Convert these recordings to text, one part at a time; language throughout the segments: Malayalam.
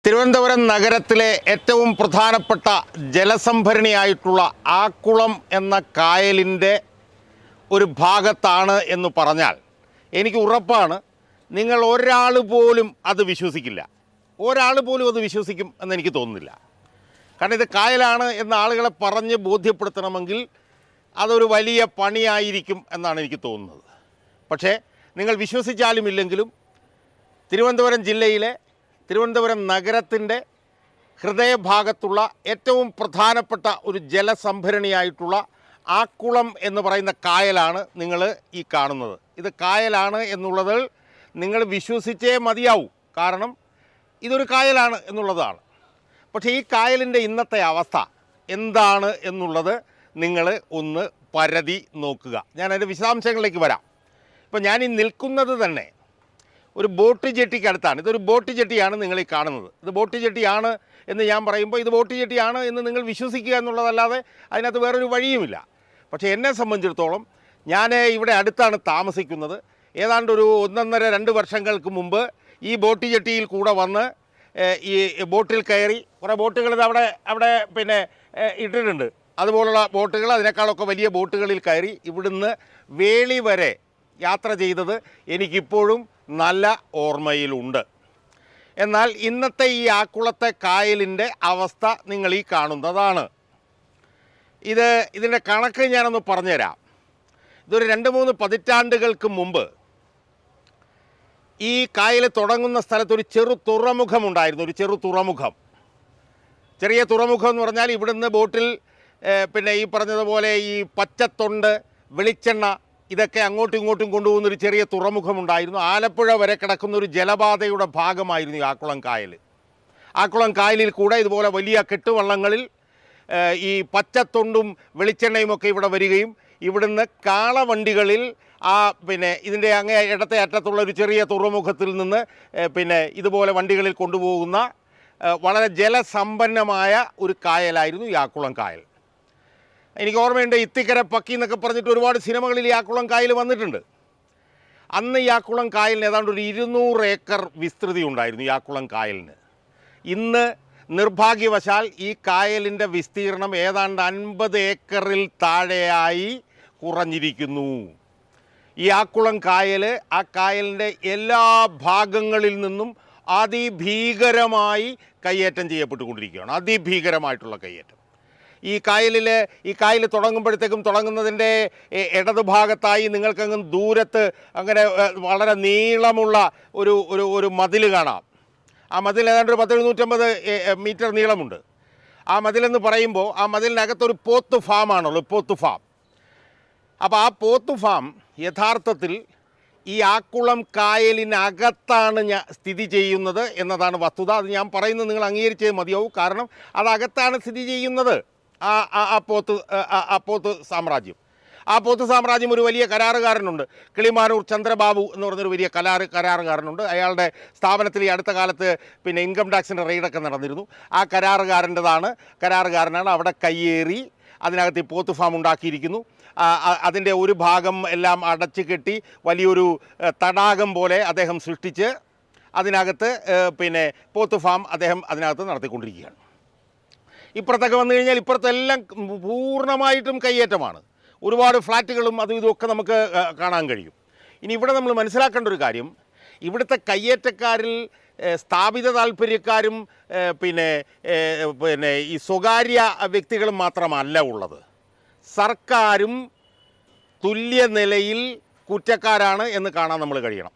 തിരുവനന്തപുരം നഗരത്തിലെ ഏറ്റവും പ്രധാനപ്പെട്ട ജലസംഭരണിയായിട്ടുള്ള ആക്കുളം എന്ന കായലിൻ്റെ ഒരു ഭാഗത്താണ് എന്ന് പറഞ്ഞാൽ എനിക്ക് ഉറപ്പാണ് നിങ്ങൾ ഒരാൾ പോലും അത് വിശ്വസിക്കില്ല. ഒരാൾ പോലും അത് വിശ്വസിക്കും എന്നെനിക്ക് തോന്നുന്നില്ല. കാരണം ഇത് കായലാണ് എന്ന ആളുകളെ പറഞ്ഞ് ബോധ്യപ്പെടുത്തണമെങ്കിൽ അതൊരു വലിയ പണിയായിരിക്കും എന്നാണ് എനിക്ക് തോന്നുന്നത്. പക്ഷേ നിങ്ങൾ വിശ്വസിച്ചാലും ഇല്ലെങ്കിലും തിരുവനന്തപുരം ജില്ലയിലെ തിരുവനന്തപുരം നഗരത്തിൻ്റെ ഹൃദയഭാഗത്തുള്ള ഏറ്റവും പ്രധാനപ്പെട്ട ഒരു ജലസംഭരണിയായിട്ടുള്ള ആക്കുളം എന്ന് പറയുന്ന കായലാണ് നിങ്ങൾ ഈ കാണുന്നത്. ഇത് കായലാണ് എന്നുള്ളത് നിങ്ങൾ വിശ്വസിച്ചേ മതിയാവൂ. കാരണം ഇതൊരു കായലാണ് എന്നുള്ളതാണ്. പക്ഷേ ഈ കായലിൻ്റെ ഇന്നത്തെ അവസ്ഥ എന്താണ് എന്നുള്ളത് നിങ്ങൾ ഒന്ന് പരതി നോക്കുക. ഞാൻ അതിൻ്റെ വിശദാംശങ്ങളിലേക്ക് വരാം. ഇപ്പോൾ ഞാൻ ഈ നിൽക്കുന്നത് തന്നെ ഒരു ബോട്ട് ജെട്ടിക്കടുത്താണ്. ഇതൊരു ബോട്ട് ജെട്ടിയാണ് നിങ്ങൾ ഈ കാണുന്നത്. ഇത് ബോട്ട് ജെട്ടിയാണ് എന്ന് ഞാൻ പറയുമ്പോൾ ഇത് ബോട്ട് ജെട്ടിയാണ് എന്ന് നിങ്ങൾ വിശ്വസിക്കുക എന്നുള്ളതല്ലാതെ അതിനകത്ത് വേറൊരു വഴിയുമില്ല. പക്ഷേ എന്നെ സംബന്ധിച്ചിടത്തോളം ഞാൻ ഇവിടെ അടുത്താണ് താമസിക്കുന്നത്. ഏതാണ്ട് ഒരു 1.5-2 വർഷങ്ങൾക്ക് മുമ്പ് ഈ ബോട്ട് ജെട്ടിയിൽ കൂടെ വന്ന് ഈ ബോട്ടിൽ കയറി കുറേ ബോട്ടുകൾ അവിടെ പിന്നെ ഇട്ടിട്ടുണ്ട്. അതുപോലുള്ള ബോട്ടുകൾ, അതിനേക്കാളൊക്കെ വലിയ ബോട്ടുകളിൽ കയറി ഇവിടുന്ന് വേളി വരെ യാത്ര ചെയ്തത് എനിക്കിപ്പോഴും നല്ല ഓർമ്മയിലുണ്ട്. എന്നാൽ ഇന്നത്തെ ഈ ആക്കുളത്തെ കായലിൻ്റെ അവസ്ഥ നിങ്ങൾ ഈ കാണുന്നതാണ്. ഇതിൻ്റെ കണക്ക് ഞാനൊന്ന് പറഞ്ഞുതരാം. ഇതൊരു 2-3 പതിറ്റാണ്ടുകൾക്ക് മുമ്പ് ഈ കായൽ തുടങ്ങുന്ന സ്ഥലത്ത് ഒരു ചെറു തുറമുഖമുണ്ടായിരുന്നു. ഒരു ചെറു തുറമുഖം, ചെറിയ തുറമുഖം എന്ന് പറഞ്ഞാൽ ഇവിടുന്ന് ബോട്ടിൽ പിന്നെ ഈ പറഞ്ഞതുപോലെ ഈ പച്ചത്തൊണ്ട്, വെളിച്ചെണ്ണ ഇതൊക്കെ അങ്ങോട്ടും ഇങ്ങോട്ടും കൊണ്ടുപോകുന്നൊരു ചെറിയ തുറമുഖമുണ്ടായിരുന്നു. ആലപ്പുഴ വരെ കിടക്കുന്ന ഒരു ജലപാതയുടെ ഭാഗമായിരുന്നു ഈ ആക്കുളം കായൽ. ആക്കുളം കായലിൽ കൂടെ ഇതുപോലെ വലിയ കെട്ടുവള്ളങ്ങളിൽ ഈ പച്ചത്തൊണ്ടും വെളിച്ചെണ്ണയും ഒക്കെ ഇവിടെ വരികയും ഇവിടുന്ന് കാളവണ്ടികളിൽ പിന്നെ ഇതിൻ്റെ അങ്ങേ ഇടത്തെ അറ്റത്തുള്ള ഒരു ചെറിയ തുറമുഖത്തിൽ നിന്ന് പിന്നെ ഇതുപോലെ വണ്ടികളിൽ കൊണ്ടുപോകുന്ന വളരെ ജലസമ്പന്നമായ ഒരു കായലായിരുന്നു ഈ ആക്കുളം കായൽ. എനിക്ക് ഓർമ്മയുണ്ട്, ഇത്തിക്കര പക്കി എന്നൊക്കെ പറഞ്ഞിട്ട് ഒരുപാട് സിനിമകളിൽ ഈ ആക്കുളം കായൽ വന്നിട്ടുണ്ട്. അന്ന് ഈ ആക്കുളം കായലിന് ഏതാണ്ട് ഒരു 200 ഏക്കർ വിസ്തൃതി ഉണ്ടായിരുന്നു ഈ ആക്കുളം കായലിന്. ഇന്ന് നിർഭാഗ്യവശാൽ ഈ കായലിൻ്റെ വിസ്തീർണം ഏതാണ്ട് 50 ഏക്കറിൽ താഴെയായി കുറഞ്ഞിരിക്കുന്നു. ഈ ആക്കുളം കായൽ ആ കായലിൻ്റെ എല്ലാ ഭാഗങ്ങളിൽ നിന്നും അതിഭീകരമായി കയ്യേറ്റം ചെയ്യപ്പെട്ടുകൊണ്ടിരിക്കുകയാണ്. അതിഭീകരമായിട്ടുള്ള കയ്യേറ്റം. ഈ കായൽ തുടങ്ങുന്നതിൻ്റെ ഇടതുഭാഗത്തായി നിങ്ങൾക്കങ്ങ് ദൂരത്ത് അങ്ങനെ വളരെ നീളമുള്ള ഒരു മതിൽ കാണാം. ആ മതിൽ ഏതാണ്ട് ഒരു 10-150 മീറ്റർ നീളമുണ്ട്. ആ മതിലെന്ന് പറയുമ്പോൾ ആ മതിലിനകത്തൊരു പോത്ത് ഫാമാണുള്ളത്, പോത്ത് ഫാം. അപ്പോൾ ആ പോത്ത് ഫാം യഥാർത്ഥത്തിൽ ഈ ആക്കുളം കായലിനകത്താണ് സ്ഥിതി ചെയ്യുന്നത് എന്നതാണ് വസ്തുത. അത് ഞാൻ പറയുന്നത് നിങ്ങൾ അംഗീകരിച്ചേ മതിയാവും. കാരണം അതകത്താണ് സ്ഥിതി ചെയ്യുന്നത് ആ പോത്ത് സാമ്രാജ്യം. ആ പോത്ത് സാമ്രാജ്യം ഒരു വലിയ കരാറുകാരനുണ്ട്, കിളിമാനൂർ ചന്ദ്രബാബു എന്ന് പറഞ്ഞൊരു വലിയ കരാറുകാരനുണ്ട്. അയാളുടെ സ്ഥാപനത്തിൽ ഈ അടുത്ത കാലത്ത് പിന്നെ ഇൻകം ടാക്സിൻ്റെ റെയ്ഡൊക്കെ നടന്നിരുന്നു. ആ കരാറുകാരനാണ് അവിടെ കയ്യേറി അതിനകത്ത് ഈ പോത്ത് ഫാം ഉണ്ടാക്കിയിരിക്കുന്നു. അതിൻ്റെ ഒരു ഭാഗം എല്ലാം അടച്ചു കെട്ടി വലിയൊരു തടാകം പോലെ അദ്ദേഹം സൃഷ്ടിച്ച് അതിനകത്ത് പിന്നെ പോത്ത് ഫാം അദ്ദേഹം അതിനകത്ത് നടത്തിക്കൊണ്ടിരിക്കുകയാണ്. ഇപ്പുറത്തൊക്കെ വന്നു കഴിഞ്ഞാൽ ഇപ്പുറത്തെല്ലാം പൂർണ്ണമായിട്ടും കയ്യേറ്റമാണ്. ഒരുപാട് ഫ്ലാറ്റുകളും അതും ഇതുമൊക്കെ നമുക്ക് കാണാൻ കഴിയും. ഇനി ഇവിടെ നമ്മൾ മനസ്സിലാക്കേണ്ട ഒരു കാര്യം, ഇവിടുത്തെ കയ്യേറ്റക്കാരിൽ സ്ഥാപിത താല്പര്യക്കാരും പിന്നെ ഈ സ്വകാര്യ വ്യക്തികളും മാത്രമല്ല ഉള്ളത്. സർക്കാരും തുല്യ നിലയിൽ കുറ്റക്കാരാണ് എന്ന് കാണാൻ നമ്മൾ കഴിയണം.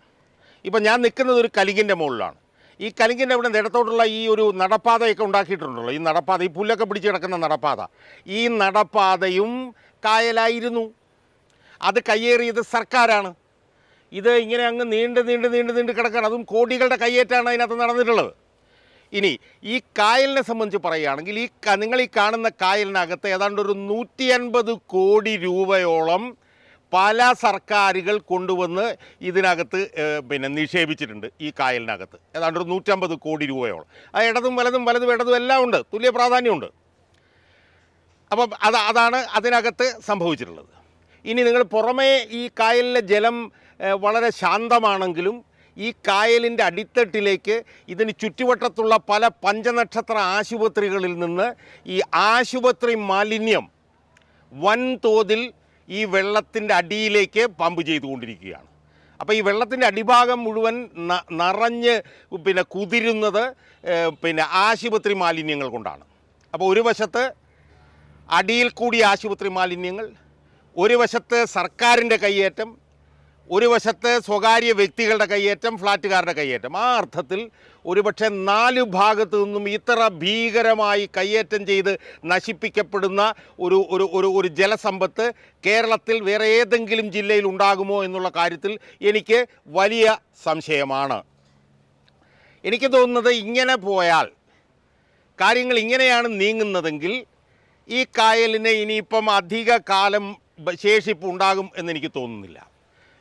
ഇപ്പം ഞാൻ നിൽക്കുന്നത് ഒരു കലിങ്ങിൻ്റെ മുകളിലാണ്. ഈ കലിങ്ങിൻ്റെ അവിടെ ഇടത്തോട്ടുള്ള ഈ ഒരു നടപ്പാതയൊക്കെ ഉണ്ടാക്കിയിട്ടുണ്ടല്ലോ, ഈ നടപ്പാത, ഈ പുല്ലൊക്കെ പിടിച്ച് കിടക്കുന്ന നടപ്പാത, ഈ നടപ്പാതയും കായലായിരുന്നു. അത് കയ്യേറിയത് സർക്കാരാണ്. ഇത് ഇങ്ങനെ അങ്ങ് നീണ്ട് കിടക്കുകയാണ്. അതും കോടികളുടെ കയ്യേറ്റാണ് അതിനകത്ത് നടന്നിട്ടുള്ളത്. ഇനി ഈ കായലിനെ സംബന്ധിച്ച് പറയുകയാണെങ്കിൽ നിങ്ങൾ ഈ കാണുന്ന കായലിനകത്ത് ഏതാണ്ട് ഒരു 150 കോടി രൂപയോളം പല സർക്കാരുകൾ കൊണ്ടുവന്ന് ഇതിനകത്ത് പിന്നെ നിക്ഷേപിച്ചിട്ടുണ്ട്. ഈ കായലിനകത്ത് ഏതാണ്ട് ഒരു 150 കോടി രൂപയോളം. അത് ഇടതും വലതും എല്ലാം ഉണ്ട്, തുല്യ പ്രാധാന്യമുണ്ട്. അപ്പം അതാണ് അതിനകത്ത് സംഭവിച്ചിട്ടുള്ളത്. ഇനി നിങ്ങൾ പുറമേ ഈ കായലിലെ ജലം വളരെ ശാന്തമാണെങ്കിലും ഈ കായലിൻ്റെ അടിത്തട്ടിലേക്ക് ഇതിന് ചുറ്റുവട്ടത്തുള്ള പല പഞ്ചനക്ഷത്ര ആശുപത്രികളിൽ നിന്ന് ഈ ആശുപത്രി മാലിന്യം വൻതോതിൽ ഈ വെള്ളത്തിൻ്റെ അടിയിലേക്ക് പമ്പ് ചെയ്തുകൊണ്ടിരിക്കുകയാണ്. അപ്പോൾ ഈ വെള്ളത്തിൻ്റെ അടിഭാഗം മുഴുവൻ നിറഞ്ഞ് കുതിരുന്നത് ആശുപത്രി മാലിന്യങ്ങൾ കൊണ്ടാണ്. അപ്പോൾ ഒരു വശത്ത് അടിയിൽ കൂടി ആശുപത്രി മാലിന്യങ്ങൾ, ഒരു വശത്ത് സർക്കാരിൻ്റെ കയ്യേറ്റം, ഒരു വശത്ത് സ്വകാര്യ വ്യക്തികളുടെ കയ്യേറ്റം, ഫ്ലാറ്റുകാരുടെ കയ്യേറ്റം. ആ അർത്ഥത്തിൽ ഒരുപക്ഷെ 4 ഭാഗത്തു നിന്നും ഇത്ര ഭീകരമായി കയ്യേറ്റം ചെയ്ത് നശിപ്പിക്കപ്പെടുന്ന ഒരു ജലസമ്പത്ത് കേരളത്തിൽ വേറെ ഏതെങ്കിലും ജില്ലയിൽ ഉണ്ടാകുമോ എന്നുള്ള കാര്യത്തിൽ എനിക്ക് വലിയ സംശയമാണ്. എനിക്ക് തോന്നുന്നത് ഇങ്ങനെ പോയാൽ, കാര്യങ്ങൾ ഇങ്ങനെയാണ് നീങ്ങുന്നതെങ്കിൽ ഈ കായലിന് ഇനിയിപ്പം അധിക കാലം ശേഷിപ്പ് ഉണ്ടാകും എന്നെനിക്ക് തോന്നുന്നില്ല.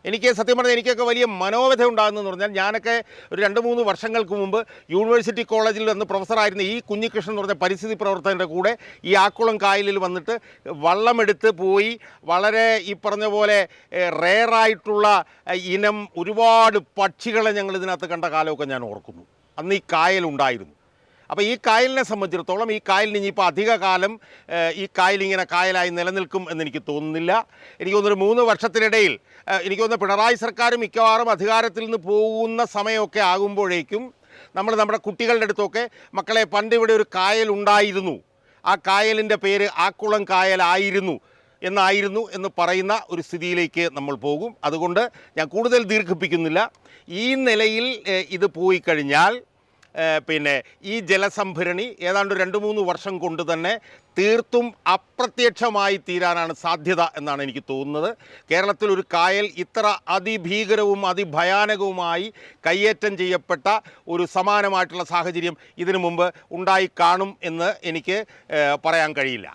എനിക്ക് സത്യം പറഞ്ഞാൽ എനിക്കൊക്കെ വലിയ മനോവ്യഥ ഉണ്ടാകുന്നതെന്ന് പറഞ്ഞാൽ, ഞാനൊക്കെ ഒരു 2-3 വർഷങ്ങൾക്ക് മുമ്പ് യൂണിവേഴ്സിറ്റി കോളേജിൽ വന്ന് പ്രൊഫസറായിരുന്ന ഈ കുഞ്ഞികൃഷ്ണൻ എന്ന് പറഞ്ഞ പരിസ്ഥിതി പ്രവർത്തകൻ്റെ കൂടെ ഈ ആക്കുളം കായലിൽ വന്നിട്ട് വള്ളമെടുത്ത് പോയി വളരെ ഈ പറഞ്ഞ പോലെ റെയറായിട്ടുള്ള ഇനം ഒരുപാട് പക്ഷികളെ ഞങ്ങൾ ഇതിനകത്ത് കണ്ട കാലമൊക്കെ ഞാൻ ഓർക്കുന്നു. അന്ന് ഈ കായലുണ്ടായിരുന്നു. അപ്പോൾ ഈ കായലിനെ സംബന്ധിച്ചിടത്തോളം ഈ കായലിന് ഇനിയിപ്പോൾ അധിക കാലം ഈ കായലിങ്ങനെ കായലായി നിലനിൽക്കും എന്നെനിക്ക് തോന്നുന്നില്ല. എനിക്ക് തോന്നുന്നൊരു 3 വർഷത്തിനിടയിൽ എനിക്ക് തോന്നുന്നു പിണറായി സർക്കാർ മിക്കവാറും അധികാരത്തിൽ നിന്ന് പോകുന്ന സമയമൊക്കെ ആകുമ്പോഴേക്കും നമ്മുടെ കുട്ടികളുടെ അടുത്തൊക്കെ, മക്കളെ പണ്ട് ഇവിടെ ഒരു കായലുണ്ടായിരുന്നു, ആ കായലിൻ്റെ പേര് ആക്കുളം കായലായിരുന്നു എന്ന് പറയുന്ന ഒരു സ്ഥിതിയിലേക്ക് നമ്മൾ പോകും. അതുകൊണ്ട് ഞാൻ കൂടുതൽ ദീർഘിപ്പിക്കുന്നില്ല. ഈ നിലയിൽ ഇത് പോയി കഴിഞ്ഞാൽ ഈ ജലസംഭരണി ഏതാണ്ട് 2-3 വർഷം കൊണ്ട് തന്നെ തീർത്തും അപ്രത്യക്ഷമായി തീരാനാണ് സാധ്യത എന്നാണ് എനിക്ക് തോന്നുന്നത്. കേരളത്തിൽ ഒരു കായൽ ഇത്ര അതിഭീകരവും അതിഭയാനകവുമായി കയ്യേറ്റം ചെയ്യപ്പെട്ട ഒരു സമാനമായിട്ടുള്ള സാഹചര്യം ഇതിനു മുമ്പ് ഉണ്ടായി കാണും എന്ന് എനിക്ക് പറയാൻ കഴിയില്ല.